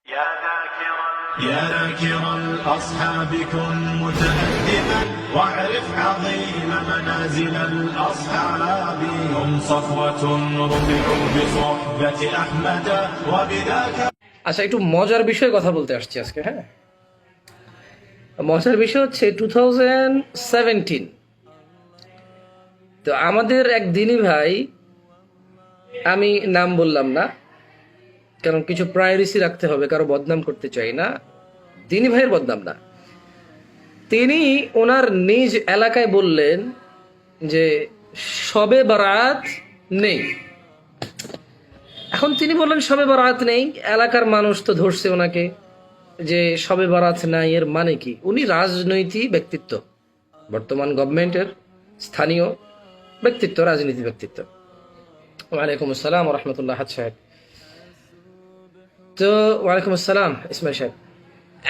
يا ذاكر الأصحاب كن متأدبا واعرف عظيم منازل الأصحاب هم صفوة رفعوا بصحبة أحمد وبذاك। আচ্ছা, একটু মজার বিষয়ে কথা বলতে আসছি আজকে। হ্যাঁ, মজার বিষয় হচ্ছে 2017। তো আমাদের এক দিনী ভাই, আমি নাম বললাম না কারণ কিছু প্রায়োরিটি রাখতে হবে, কারো বদনাম করতে চাই না, দিনী ভাইয়ের বদনাম না। তিনি ওনার নিজ এলাকায় বললেন যে শবে বারাত নেই। এখন তিনি বললেন শবে বারাত নেই, এলাকার মানুষ তো ধরছে ওনাকে যে শবে বারাত নাই, এর মানে কি? উনি রাজনৈতিক ব্যক্তিত্ব, বর্তমান গভর্নমেন্টের স্থানীয় ব্যক্তিত্ব, রাজনীতি ব্যক্তিত্ব। ওয়ালাইকুম আসসালাম রহমতুল্লাহ সাহেব। তো ওয়ালাইকুম আসসালাম ইসমাইল সাহেব।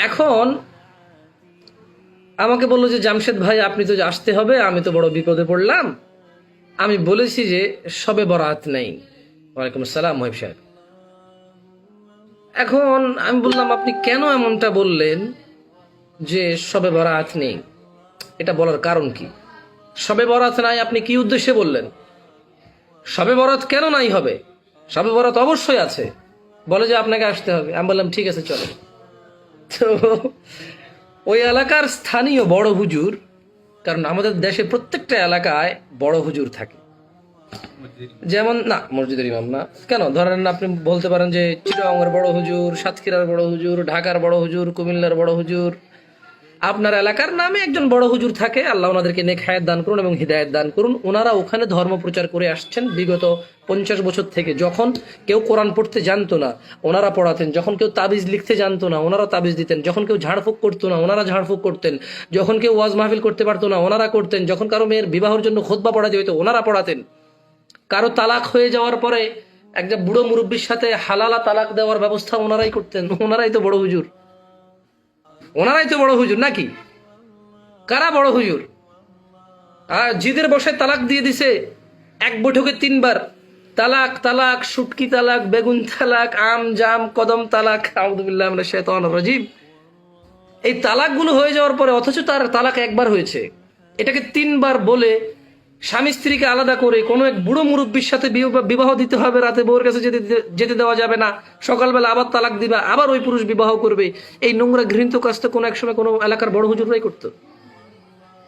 এখন আমাকে বললো যে জামশেদ ভাই আপনি তো আসতে হবে, আমি তো বড় বিপদে পড়লাম, আমি বলেছি যে শবে বরাত নেই। ওয়ালাইকুম আসসালাম মহিব সাহেব। এখন আমি বললাম আপনি কেন এমনটা বললেন যে শবে বরাত নেই? এটা বলার কারণ কি? শবে বরাত নাই আপনি কি উদ্দেশ্যে বললেন? শবে বরাত কেন নাই হবে? শবে বরাত অবশ্যই আছে, বলে যে আপনাকে আসতে হবে। আমি বললাম ঠিক আছে চলো। তো ওই এলাকার স্থানীয় বড় হুজুর, কারণ আমাদের দেশে প্রত্যেকটা এলাকায় বড় হুজুর থাকে, যেমন না মসজিদের ইমাম না কেন, ধরেন আপনি বলতে পারেন যে চিটাগাংয়ের বড় হুজুর, সাতক্ষীরার বড় হুজুর, ঢাকার বড় হুজুর, কুমিল্লার বড় হুজুর, আপনার এলাকার নামে একজন বড় হুজুর থাকে। আল্লাহ ওনাদেরকে নেক হায়াত দান করুন এবং হিদায়াত দান করুন। ওনারা ওখানে ধর্ম প্রচার করে আসছেন বিগত 50 বছর থেকে। যখন কেউ কোরআন পড়তে জানতো না ওনারা পড়াতেন, যখন কেউ তাবিজ লিখতে জানতো না ওনারা তাবিজ দিতেন, যখন কেউ ঝাড়ফুঁক করতো না ওনারা ঝাড়ফুঁক করতেন, যখন কেউ ওয়াজ মাহফিল করতে পারতো না ওনারা করতেন, যখন কারো মেয়ের বিবাহের জন্য খুতবা পড়া যেত ওনারা পড়াতেন, কারো তালাক হয়ে যাওয়ার পরে একটা বুড়ো মুরব্বীর সাথে হালালা তালাক দেওয়ার ব্যবস্থা ওনারাই করতেন। ওনারাই তো বড় হুজুর, ওনারাই তো বড় হুজুর নাকি? কারা বড় হুজুর? আর জিদের বসে তালাক দিয়ে দিছে এক বৈঠকে 3 বার। তালাক তালাক, সুটকি তালাক, বেগুন তালাক, আম জাম কদম তালাক, আউযুবিল্লাহি মিনাশ শাইতানির রাজিম। এই তালাকগুলো হয়ে যাওয়ার পরে অথচ তার তালাক একবার হয়েছে, এটাকে 3 বার বলে স্বামী স্ত্রীকে আলাদা করে কোনো এক বুড়ো মুরব্বীর সাথে বিবাহ দিতে হবে, রাতে বউর কাছে যেতে দেওয়া যাবে না, সকালবেলা আবার তালাক দিবা, আবার ওই পুরুষ বিবাহ করবে। এই নোংরা ঘৃণিত কাজটা কোনো এক সময় কোনো এলাকার বড় হুজুররাই করতো।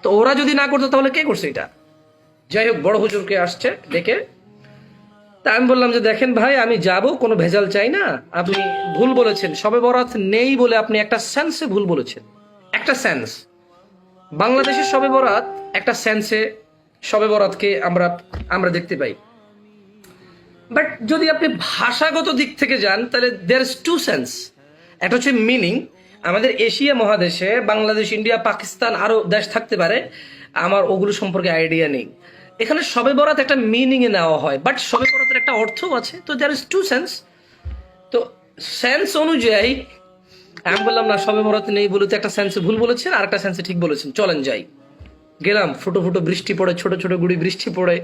তো ওরা যদি না করতো তাহলে কে করছে এটা? যাই হোক, বড় হুজুরকে আসছে ডেকে। তা আমি বললাম যে দেখেন ভাই, আমি যাব, কোনো ভেজাল চাই না, আপনি ভুল বলেছেন, শবে বরাত নেই বলে আপনি একটা সেন্সে ভুল বলেছেন। একটা সেন্স, বাংলাদেশের শবে বরাত একটা সেন্সে শবে বরাতকে আমরা দেখতে পাই। বাট যদি আপনি ভাষাগত দিক থেকে যান তাহলে দেয়ার ইজ 2 সেন্স। একটা হচ্ছে মিনিং, আমাদের এশিয়া মহাদেশে বাংলাদেশ, ইন্ডিয়া, পাকিস্তান আরো দেশ থাকতে পারে, আমার ওগুলো সম্পর্কে আইডিয়া নেই। এখানে শবে বরাত একটা মিনিং এ নেওয়া হয়, বাট শবে বরাতের একটা অর্থও আছে। তো দেয়ার ইজ 2 সেন্স। তো সেন্স অনুযায়ী আমি বললাম না শবে বরাত নেই বলে তো একটা সেন্সে ভুল বলেছেন আর একটা সেন্সে ঠিক বলেছেন, চলেন যাই। গেলাম, ফুটো ফুটো বৃষ্টি পড়ে, ছোট ছোট গুড়ি বৃষ্টি পড়ে,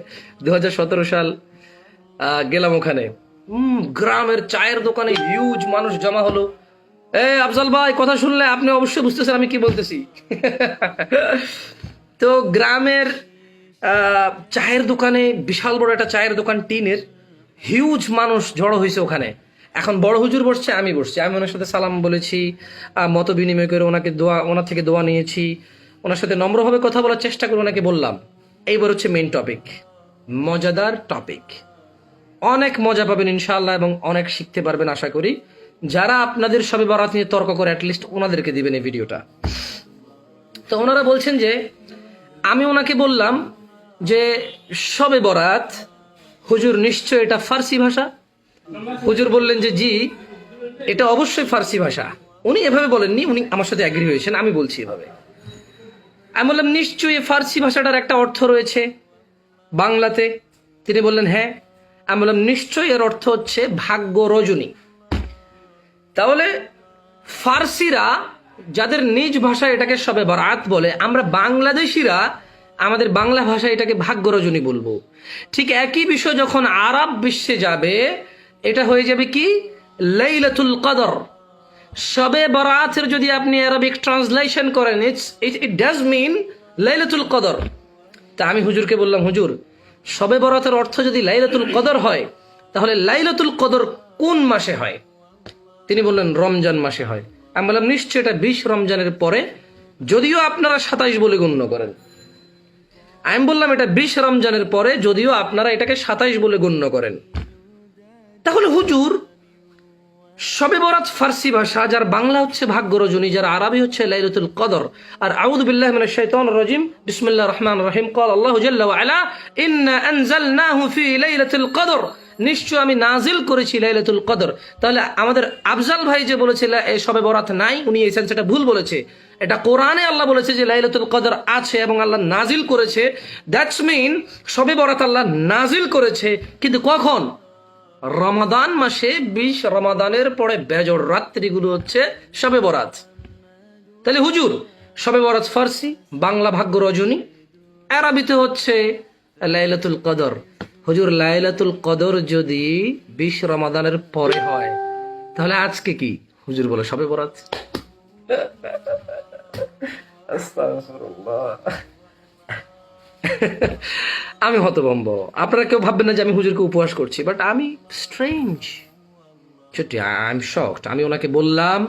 2017 সাল। গেলাম ওখানে, গ্রামের চায়ের দোকানে হিউজ মানুষ জমা হলো। আফজাল ভাই কথা শুনলে আপনি অবশ্যই বুঝতেছেন আমি কি বলতেছি। তো গ্রামের চায়ের দোকানে, বিশাল বড় একটা চায়ের দোকান, টিনের, হিউজ মানুষ জড়ো হয়েছে ওখানে। এখন বড় হুজুর বসছে, আমি বসছি, আমি ওনার সাথে সালাম বলেছি, মত বিনিময় করে ওনার থেকে দোয়া নিয়েছি, ওনার সাথে নম্রভাবে কথা বলার চেষ্টা করে ওনাকে বললাম। এইবার হচ্ছে মেইন টপিক, মজাদার টপিক। অনেক মজা পাবেন ইনশাআল্লাহ এবং অনেক শিখতে পারবেন আশা করি। যারা আপনাদের শবে বরাত নিয়ে তর্ক করে অ্যাটলিস্ট ওনাদেরকে দিবেন এই ভিডিওটা। তো ওনারা বলছেন যে আমি ওনাকে বললাম যে শবে বরাত হুজুর নিশ্চয় এটা ফার্সি ভাষা। হুজুর বললেন যে জি এটা অবশ্যই ফার্সি ভাষা। উনি এভাবে বলেননি, উনি আমার সাথে অ্যাগ্রি হয়েছেন, আমি বলছি এভাবে। আমি বললাম নিশ্চয়ই ফার্সি ভাষাটার একটা অর্থ রয়েছে বাংলাতে। তিনি বললেন হ্যাঁ। আমি বললাম নিশ্চয়ই এর অর্থ হচ্ছে ভাগ্য রজনী। তাহলে ফার্সিরা যাদের নিজ ভাষায় এটাকে শবে বরাত বলে, আমরা বাংলাদেশিরা আমাদের বাংলা ভাষায় এটাকে ভাগ্য রজনী বলবো। ঠিক একই বিষয় যখন আরব বিশ্বে যাবে, এটা হয়ে যাবে কি লাইলাতুল কদর। শবে বরাতের যদি আপনি আরবিক ট্রান্সলেশন করেন, ইট ডাজ মিন লাইলাতুল কদর। তা আমি হুজুরকে বললাম, হুজুর শবে বরাতের অর্থ যদি লাইলাতুল কদর হয়, তাহলে লাইলাতুল কদর কোন মাসে হয়? তিনি বললেন রমজান মাসে হয়। আমি বললাম নিশ্চয় এটা 20 রমজানের পরে, যদিও আপনারা 27 বলে গণ্য করেন। আমি বললাম এটা 20 রমজানের পরে, যদিও আপনারা এটাকে 27 বলে গণ্য করেন। তাহলে হুজুর শবে বরাত ফার্সি ভাষা, যার বাংলা হচ্ছে ভাগ্য রজনী, যার আরবি হচ্ছে লাইলাতুল কদর। আর আউযু বিল্লাহি মিনাশ শাইতানির রাজিম, বিসমিল্লাহির রহমানির রহিম। ক্বাল আল্লাহু জাল্লা ওয়া আলা, ইন্না আনজালনাহু ফি লাইলাতুল কদর, নিশ্চয় আমি নাজিল করেছি লাইলাতুল কদর। তাহলে আমাদের আফজাল ভাই যে বলেছিল এই শবে বরাত নাই, উনি এই সেন্সটা ভুল বলেছে। এটা কোরআনে আল্লাহ বলেছে যে লাইলাতুল কদর আছে এবং আল্লাহ নাজিল করেছে। দ্যাটস মিন শবে বরাত আল্লাহ নাজিল করেছে, কিন্তু কখন? রমাদান মাসে 20 রমাদানের পরে বেজর রাত্রিগুলো হচ্ছে শবে বরাত। তাহলে হুজুর শবে বরাত ফার্সি, বাংলা ভাগ্য রজনী, আরবিতে হচ্ছে লাইলাতুল কদর। হুজুর লাইলাতুল কদর যদি 20 রমাদানের পরে হয়, তাহলে আজকে কি? হুজুর বলে শবে বরাত। আস্তাগফিরুল্লাহ। আমি হতভম্ব। আপনারা কেউ ভাববেন না যে আমি হুজুরকে উপহাস করছি, বাট আমি স্ট্রেঞ্জ, আই এম শকড। আমি ওনাকে বললাম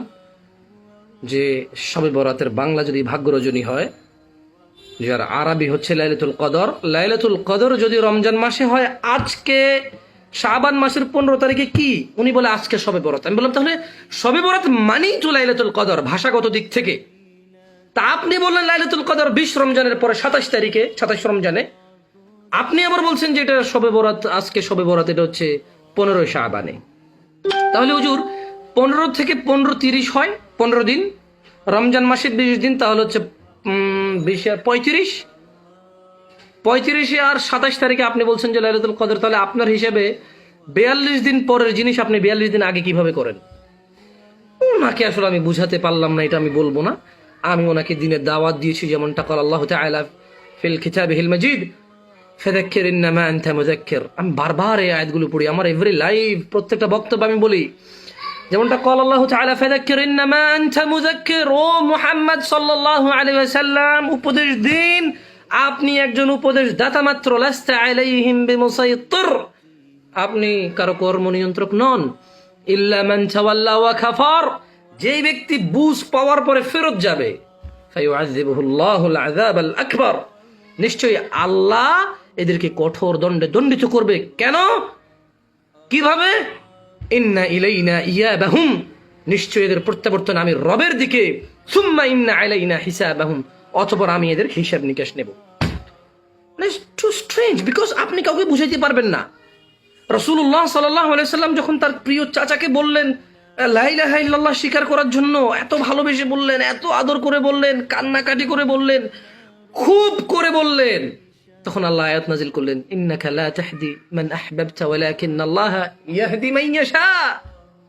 যে শবে বরাতের বাংলা যদি ভাগ্য রজনী হয়, যার আরবি হচ্ছে লাইলাতুল কদর, লাইলাতুল কদর যদি রমজান মাসে হয়, আজকে শাবান মাসের 15 তারিখে কি? উনি বলে আজকে শবে বরাত। আমি বললাম তাহলে শবে বরাত মানেই তো লাইলাতুল কদর ভাষাগত দিক থেকে। তা আপনি বললেন লাইলাতুল কদর 20 রমজানের পরে 27 তারিখে, 27 রমজানে। আপনি আবার বলছেন যে এটা শবে বরাত, আজকে শবে বরাত এটা হচ্ছে 15 শাবানে। তাহলে হুজুর 15 থেকে 15-30 হয় 15 দিন, রমজান মাসে 20 দিন, তাহলে হচ্ছে 20 আর 35, 35 আর 27 তারিখে আপনি বলছেন যে লাইলাতুল কদর। তাহলে আপনার হিসেবে 42 দিন পরের জিনিস আপনি 42 দিন আগে কিভাবে করেন? ওনাকে আসলে আমি বুঝাতে পারলাম না, এটা আমি বলবো না। আমি ওনাকে দিনের দাওয়াত দিয়েছি, যেমনটা ক্বাল আল্লাহু তাআলা ফিল কিতাবিহিল মাজিদ, ফাযাক্কির ইন্নামা আনতা মুযাক্কির। আমি বারবার এই আয়াতগুলো পড়ি, আমার এভরি লাইভ প্রত্যেকটা বক্তব্য আমি বলি, যেমনটা ক্বাল আল্লাহু তাআলা ফাযাক্কির ইন্নামা আনতা মুযাক্কির। ও মুহাম্মদ সাল্লাল্লাহু আলাইহি ওয়াসাল্লাম, উপদেশ দিন, আপনি একজন উপদেশ দাতা মাত্র। লাস্তা আলাইহিম বিমুসাইত্তির, আপনি কারো কর্ম নিয়ন্ত্রক নন। ইল্লা মান তাওয়াল্লা ওয়া কাফার, যেই ব্যক্তি বুঝ পাওয়ার পরে ফেরত যাবে, ফায়ুআযিবুহুল্লাহুল আযাবাল আকবার, নিশ্চয়ই আল্লাহ এদেরকে কঠোর দণ্ডে দণ্ডিত করবে। কেন? কিভাবে? ইন্না ইলাইনা ইয়াবাহুম, নিশ্চয়ই এদের প্রত্যাবর্তন আমি রবের দিকে। সুম্মা ইন্না আলাইনা হিসাবাহুম, অতঃপর আমি এদের হিসাব নিকাশ নেব। টু স্ট্রেঞ্জ, বিকজ আপনি কাউকে বুঝাইতে পারবেন না। রাসূলুল্লাহ সাল্লাল্লাহু আলাইহি সাল্লাম যখন তার প্রিয় চাচাকে বললেন লা ইলাহা ইল্লাল্লাহ স্বীকার করার জন্য, এত ভালোবেসে বললেন, এত আদর করে বললেন, কান্নাকাটি করে বললেন, খুব করে বললেন, তখন আল্লাহ আয়াত নাজিল করলেন, ইন্নাকা লা তাহদি মান আহবাবতা ওয়ালাকিন্নাল্লাহা ইয়াহদি মান ইয়াশা।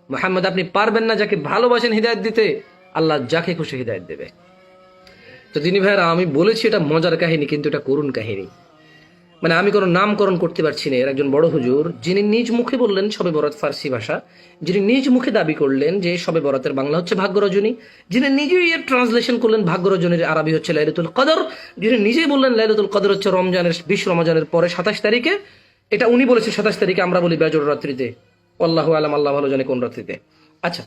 মুহাম্মদ, আপনি পারবেন না যাকে ভালোবাসেন হিদায়াত দিতে, আল্লাহ যাকে খুশি হিদায়াত দেবে। তো তিনি ভাইরা, আমি বলেছি এটা মজার কাহিনী, কিন্তু এটা করুণ কাহিনী। মানে আমি কোনো নামকরণ করতে পারছি না। এর একজন বড় হুজুর, যিনি নিজ মুখে বললেন শবে বরাত ফার্সি ভাষা, যিনি নিজ মুখে দাবি করলেন যে শবে বরাতের বাংলা হচ্ছে ভাগ্য রজনী, যিনি নিজেই এর ট্রান্সলেশন করলেন ভাগ্য রজনীর আরবি হচ্ছে লাইলাতুল কদর, যিনি নিজেই বললেন লাইলাতুল কদর হচ্ছে রমজানের 20 রমজানের পরে 27 তারিখে। এটা উনি বলেছে 27 তারিখে, আমরা বলি বেজর রাত্রিতে। আল্লাহু আলাম, আল্লাহ ভালো জানে কোন রাত্রিতে। আচ্ছা,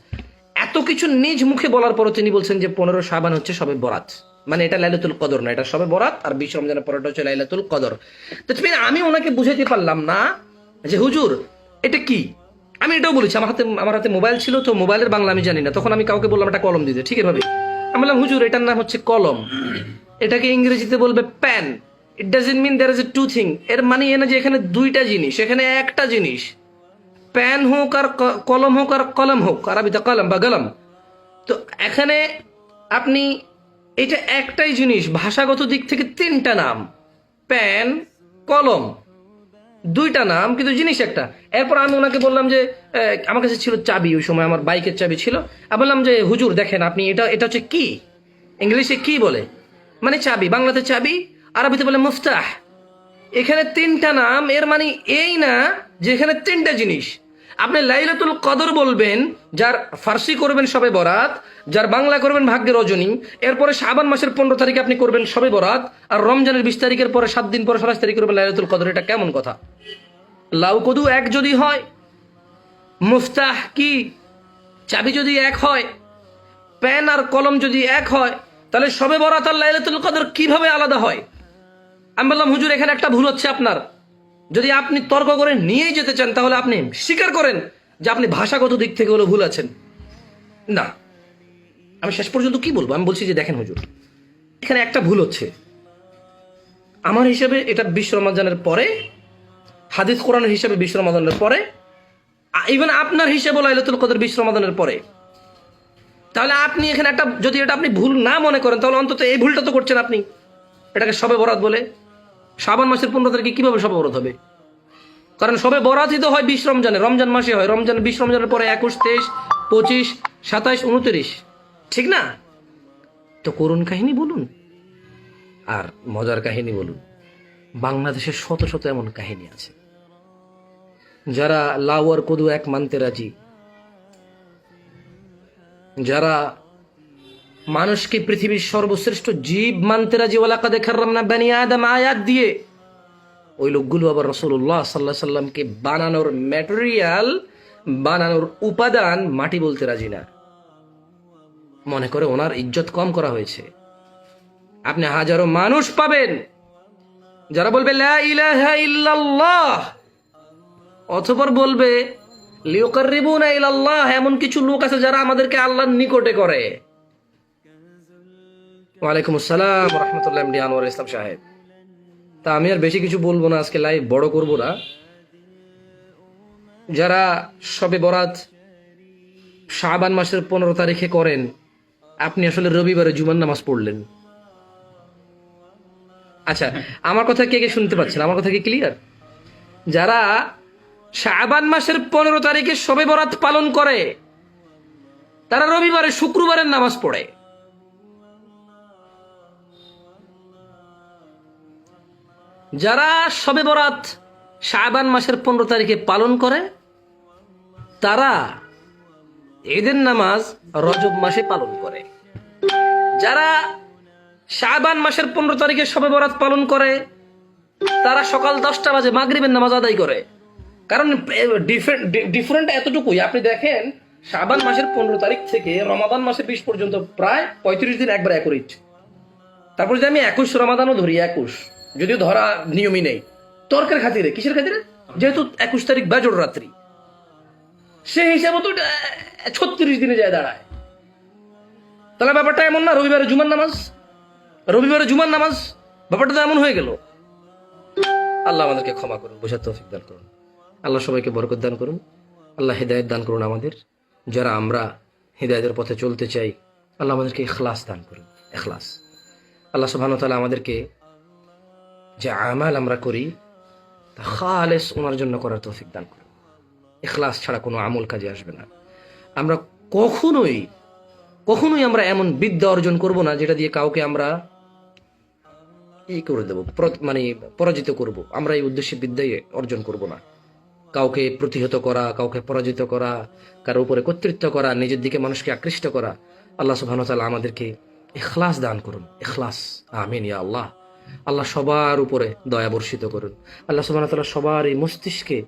এত কিছু নিজ মুখে বলার পরও তিনি বলছেন যে 15 শাবান হচ্ছে শবে বরাত, মানে এটা লাইলাতুল কদর না, এটা শবে বরাত, আর 20 রমজানের পরেটা হচ্ছে লাইলাতুল কদর। তো আমি ওনাকে বুঝাইতে পারলাম না যে হুজুর এটা কি। আমি এটাও বলেছি, আমার হাতে মোবাইল ছিল, তো মোবাইলের বাংলা আমি জানি না, তখন আমি কাউকে বললাম একটা কলম দিতে, ঠিক এভাবে আমি বললাম হুজুর এটার নাম হচ্ছে কলম, এটাকে ইংরেজিতে বলবে pen. It doesn't mean there is a two thing. এর মানে এ না যে এখানে দুইটা জিনিস, এখানে একটা জিনিস। প্যান হোক আর কলম হোক আর কলম হোক, আরবিতে কলম বা গলম। তো এখানে আপনি, এটা একটাই জিনিস, ভাষাগত দিক থেকে 3টা নাম, প্যান কলম, 2টা নাম, কিন্তু জিনিস একটা। এরপর আমি ওনাকে বললাম যে আমার কাছে ছিল চাবি, ওই সময় আমার বাইকের চাবি ছিল। আমি বললাম যে হুজুর দেখেন আপনি, এটা হচ্ছে কি, ইংলিশে কি বলে, মানে চাবি, বাংলাতে চাবি, আরবিতে বলে মুফতাহ। এখানে 3টা নাম, এর মানে এই না যে এখানে 3টা জিনিস। আপনি লাইলাতুল কদর বলবেন, যার ফার্সি করবেন শবে বরাত, যার বাংলা করবেন ভাগ্যের রজনী, এরপরে শাবান মাসের 15 তারিখে আপনি করবেন শবে বরাত, আর রমজানের 20 তারিখের পরে 7 দিন পরে 27 তারিখ করবেন লাইলাতুল কদর। এটা কেমন কথা? লাউ কদু এক যদি হয়, মুফতাহ কি চাবি যদি এক হয়, পেন আর কলম যদি এক হয়, তাহলে শবে বরাত আর লাইলাতুল কদর কিভাবে আলাদা হয়? আমি বললাম হুজুর এখানে একটা ভুল হচ্ছে আপনার। যদি আপনি তর্ক করে নিয়েই যেতে চান তাহলে আপনি স্বীকার করেন যে আপনি ভাষাগত দিক থেকে হলো ভুল আছেন। না, আমি শেষ পর্যন্ত কি বলবো, আমি বলছি যে দেখেন হুজুর, এখানে একটা ভুল হচ্ছে। আমার হিসাবে এটা 20 রমজানের পরে, হাদিস কোরআনের হিসাবে 20 রমজানের পরে, ইভেন আপনার হিসাবে লাইলাতুল কদর 20 রমজানের পরে। তাহলে আপনি এখানে একটা, যদি এটা আপনি ভুল না মনে করেন, তাহলে অন্তত এই ভুলটা তো করছেন আপনি, এটাকে শবে বরাত বলে। শাবান মাসের 15 তারিখে কিভাবে শবে বরাত হবে? কারণ শবে বরাতই তো হয় 20 রমজানে, রমজান মাসে হয়। রমজান 20 রমজানের পরে 21, 23, 25, 27, 29, ঠিক না? তো করুণ কাহিনী বলুন আর মজার কাহিনী বলুন, বাংলাদেশের শত শত এমন কাহিনী আছে যারা লাউ আর কদু এক মানতে রাজি, যারা মানুষকে পৃথিবীর সর্বশ্রেষ্ঠ জীব মানতে রাজি, ওয়ালাকাদ কাররামনা বানি আদম আয়াত দিয়ে, ওই লোকগুলো আবার রাসূলুল্লাহ সাল্লাল্লাহু আলাইহি সাল্লামকে বানানোর ম্যাটেরিয়াল, বানানোর উপাদান মাটি বলতে রাজি না। মনে করে ওনার ইজ্জত কম করা হয়েছে। আপনি হাজারো মানুষ পাবেন যারা বলবে লা ইলাহা ইল্লাল্লাহ, অতঃপর বলবে লিয়ুকাররিবুনা ইলাল্লাহ। এমন কিছু লোক আছে যারা আমাদেরকে আল্লাহর নিকটে করে। ওয়ালাইকুম আসসালাম ওয়া রাহমাতুল্লাহি এমডি আনোয়ার ইসলাম সাহেব। তা আমি আর বেশি কিছু বলবো না, আজকে লাইভ বড় করব না। যারা শবে বরাত শাবান মাসের 15 তারিখে করেন, আপনি আসলে রবিবারে জুমার নামাজ পড়লেন। আচ্ছা, আমার কথা কে কে শুনতে পাচ্ছেন? আমার কথা কি ক্লিয়ার? যারা শাবান মাসের 15 তারিখে শবে বরাত পালন করে, তারা রবিবারে শুক্রবারের নামাজ পড়ে। যারা শবে বরাত শাবান মাসের 15 তারিখে পালন করে, তারা ঈদের নামাজ রজব মাসে পালন করে। যারা শাবান মাসের 15 তারিখে শবে বরাত পালন করে, তারা সকাল 10টা বাজে মাগরিবের নামাজ আদায় করে। কারণ ডিফারেন্ট এতটুকুই। আপনি দেখেন শাবান মাসের 15 তারিখ থেকে রমাদান মাসের 20 পর্যন্ত প্রায় 35 দিন একবার একরিচ। তারপর যদি আমি 21 রমাদানও ধরি, 21 যদিও ধরা নিয়মই নেই, তর্কের খাতিরে, কিসের খাতিরে, যেহেতু 21 তারিখ বেজোড় রাত্রি, সেই হিসাবে তো 36 দিনে যায় দাঁড়ায়। তাহলে ব্যাপারটা এমন না রবিবারে জুমার নামাজ, ব্যাপারটা তো এমন হয়ে গেল। আল্লাহ আমাদেরকে ক্ষমা করুন, বোঝার তৌফিক দান করুন। আল্লাহ সবাইকে বরকত দান করুন। আল্লাহ হিদায়াত দান করুন আমাদের, যারা আমরা হিদায়াতের পথে চলতে চাই। আল্লাহ আমাদেরকে ইখলাস দান করুন, ইখলাস। আল্লাহ সুবহানাহু ওয়া তাআলা আমাদেরকে যে আমাল আমরা করি তা খালেস ওনার জন্য করার তৌফিক দান করুন। ইখলাস ছাড়া কোনো আমল কাজে আসবে না। আমরা কখনোই আমরা এমন বিদ্যা অর্জন করব না যেটা দিয়ে কাউকে আমরা করে দেব, মানে পরাজিত করব। আমরা এই উদ্দেশ্যে বিদ্যাই অর্জন করব না। কাউকে প্রতিহত করা, কাউকে পরাজিত করা, কারো উপরে কর্তৃত্ব করা, নিজের দিকে মানুষকে আকৃষ্ট করা। আল্লাহ সুবহানাহু ওয়া তাআলা আমাদেরকে ইখলাস দান করুন, ইখলাস। আমিন ইয়া আল্লাহ। আল্লাহ সবার উপরে দয়া বর্ষিত করুন। আল্লাহ সুবহানাহু ওয়া তাআলা সবার এই মস্তিষ্কে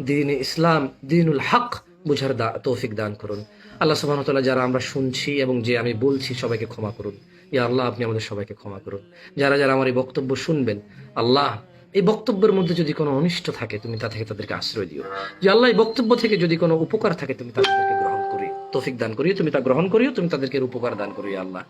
দ্বীনে ইসলাম, দ্বীনুল হক বুঝার তৌফিক দান করুন। আল্লাহ সুবহানাহু ওয়া তাআলা যারা আমরা শুনছি এবং যে আমি বলছি সবাইকে ক্ষমা করুন। ইয়া আল্লাহ, আপনি আমাদের সবাইকে ক্ষমা করুন। যারা যারা আমার এই বক্তব্য শুনবেন, আল্লাহ এই বক্তব্যের মধ্যে যদি কোনো অনিষ্ট থাকে তুমি তা থেকে তাদেরকে আশ্রয় দিও। যে আল্লাহ এই বক্তব্য থেকে যদি কোনো উপকার থাকে তুমি তাদেরকে গ্রহণ করিও, তৌফিক দান করিও, তুমি তা গ্রহণ করিও, তুমি তাদেরকে উপকার দান করিও আল্লাহ।